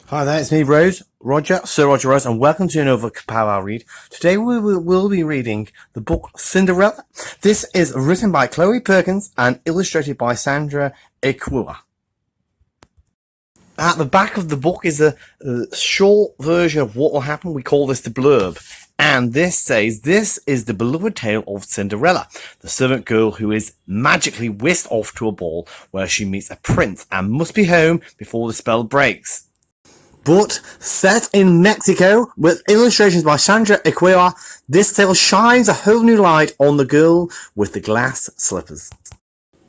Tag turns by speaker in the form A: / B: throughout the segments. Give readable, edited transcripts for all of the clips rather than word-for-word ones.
A: Hi there, it's me, Rodger, Sir Rodger Rose, and welcome to another Kapow read. Today we'll be reading the book Cinderella. This is written by Chloe Perkins and illustrated by Sandra Ekwua. At the back of the book is a short version of what will happen. We call this the blurb. And this says, this is the beloved tale of Cinderella, the servant girl who is magically whisked off to a ball where she meets a prince and must be home before the spell breaks. But set in Mexico, with illustrations by Sandra Ekwua, this tale shines a whole new light on the girl with the glass slippers.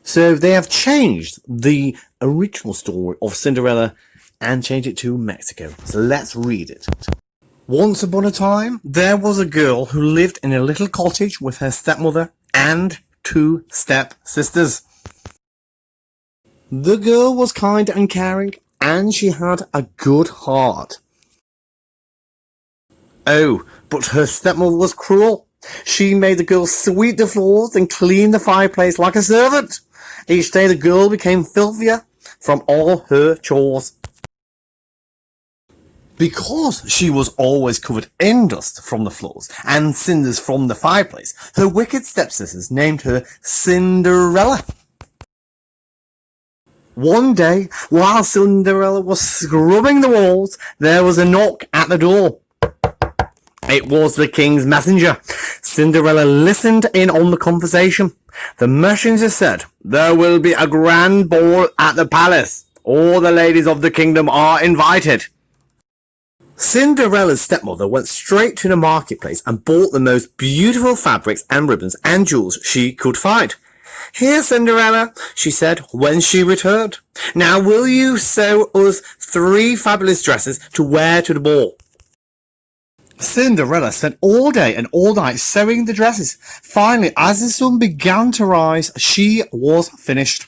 A: So they have changed the original story of Cinderella and changed it to Mexico. So let's read it. Once upon a time, there was a girl who lived in a little cottage with her stepmother and two step-sisters. The girl was kind and caring, and she had a good heart. Oh, but her stepmother was cruel. She made the girl sweep the floors and clean the fireplace like a servant. Each day the girl became filthier from all her chores. Because she was always covered in dust from the floors and cinders from the fireplace, her wicked stepsisters named her Cinderella. One day, while Cinderella was scrubbing the walls, there was a knock at the door. It was the king's messenger. Cinderella listened in on the conversation. The messenger said, "There will be a grand ball at the palace. All the ladies of the kingdom are invited." Cinderella's stepmother went straight to the marketplace and bought the most beautiful fabrics and ribbons and jewels she could find. "Here, Cinderella," she said when she returned. "Now will you sew us 3 fabulous dresses to wear to the ball?" Cinderella spent all day and all night sewing the dresses. Finally, as the sun began to rise, she was finished.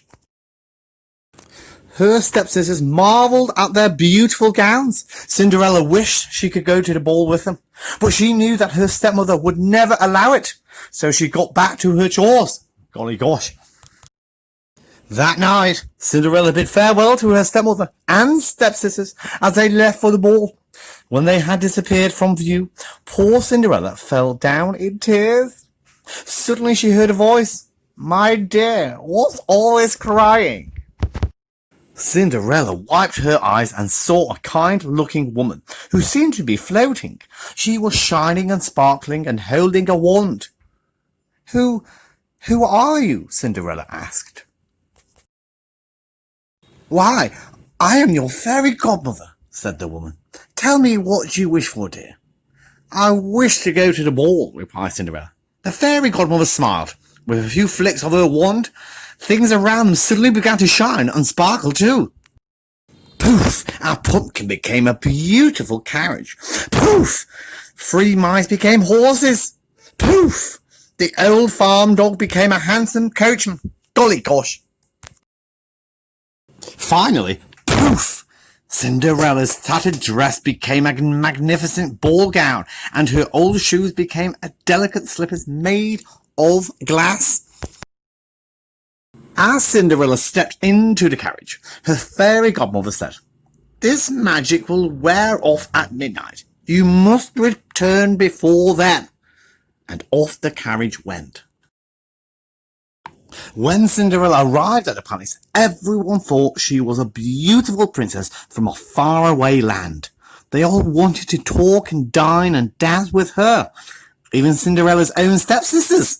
A: Her stepsisters marvelled at their beautiful gowns. Cinderella wished she could go to the ball with them, but she knew that her stepmother would never allow it, so she got back to her chores. Golly gosh. That night, Cinderella bid farewell to her stepmother and stepsisters as they left for the ball. When they had disappeared from view, poor Cinderella fell down in tears. Suddenly she heard a voice. "My dear, what's all this crying?" Cinderella wiped her eyes and saw a kind-looking woman who seemed to be floating. She was shining and sparkling and holding a wand. Who are you?" Cinderella asked. "Why, I am your fairy godmother," said the woman. "Tell me what you wish for, dear." "I wish to go to the ball," replied Cinderella. The fairy godmother smiled. With a few flicks of her wand, things around them suddenly began to shine and sparkle too. Poof! Our pumpkin became a beautiful carriage. Poof! 3 mice became horses. Poof! The old farm dog became a handsome coachman. Golly gosh! Finally, poof! Cinderella's tattered dress became a magnificent ball gown, and her old shoes became a delicate slippers made of glass. As Cinderella stepped into the carriage, her fairy godmother said, "This magic will wear off at midnight. You must return before then." And off the carriage went. When Cinderella arrived at the palace, everyone thought she was a beautiful princess from a faraway land. They all wanted to talk and dine and dance with her, even Cinderella's own stepsisters.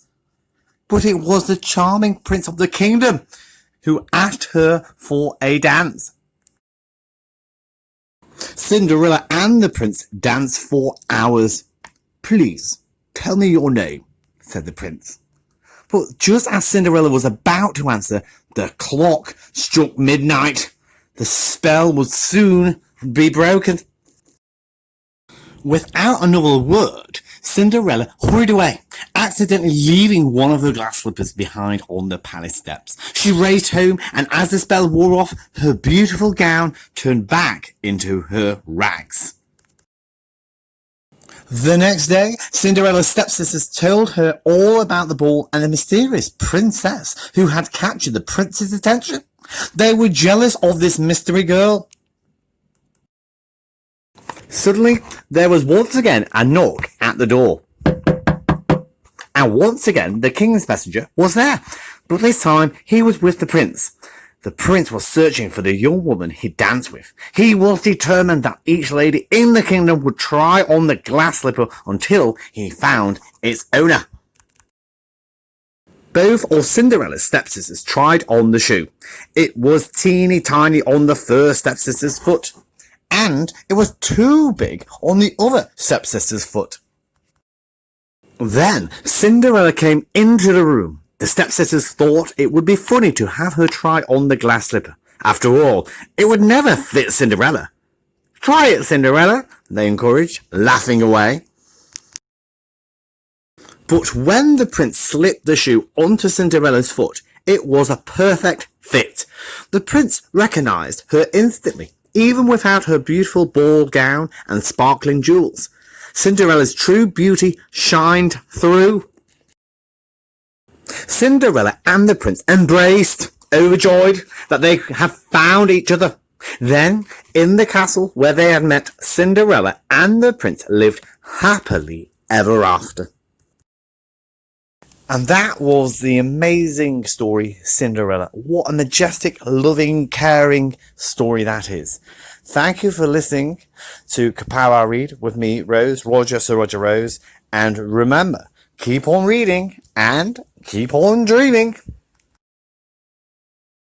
A: But it was the charming prince of the kingdom who asked her for a dance. Cinderella and the prince danced for hours. "Please, tell me your name," said the prince. But just as Cinderella was about to answer, the clock struck midnight. The spell would soon be broken. Without another word, Cinderella hurried away, accidentally leaving one of her glass slippers behind on the palace steps. She raced home, and as the spell wore off, her beautiful gown turned back into her rags. The next day, Cinderella's stepsisters told her all about the ball and the mysterious princess who had captured the prince's attention. They were jealous of this mystery girl. Suddenly, there was once again a knock at the door. And once again, the king's messenger was there, but this time he was with the prince. The prince was searching for the young woman he danced with. He was determined that each lady in the kingdom would try on the glass slipper until he found its owner. Both of Cinderella's stepsisters tried on the shoe. It was teeny tiny on the first stepsister's foot, and it was too big on the other stepsister's foot. Then Cinderella came into the room. The stepsisters thought it would be funny to have her try on the glass slipper. After all, it would never fit Cinderella. "Try it, Cinderella," they encouraged, laughing away. But when the prince slipped the shoe onto Cinderella's foot, it was a perfect fit. The prince recognized her instantly, even without her beautiful ball gown and sparkling jewels. Cinderella's true beauty shined through. Cinderella and the prince embraced, overjoyed that they had found each other. Then, in the castle where they had met, Cinderella and the prince lived happily ever after. And that was the amazing story, Cinderella. What a majestic, loving, caring story that is. Thank you for listening to Kapow I Read with me, Rose, Rodger, Sir Rodger Rose. And remember, keep on reading and keep on dreaming.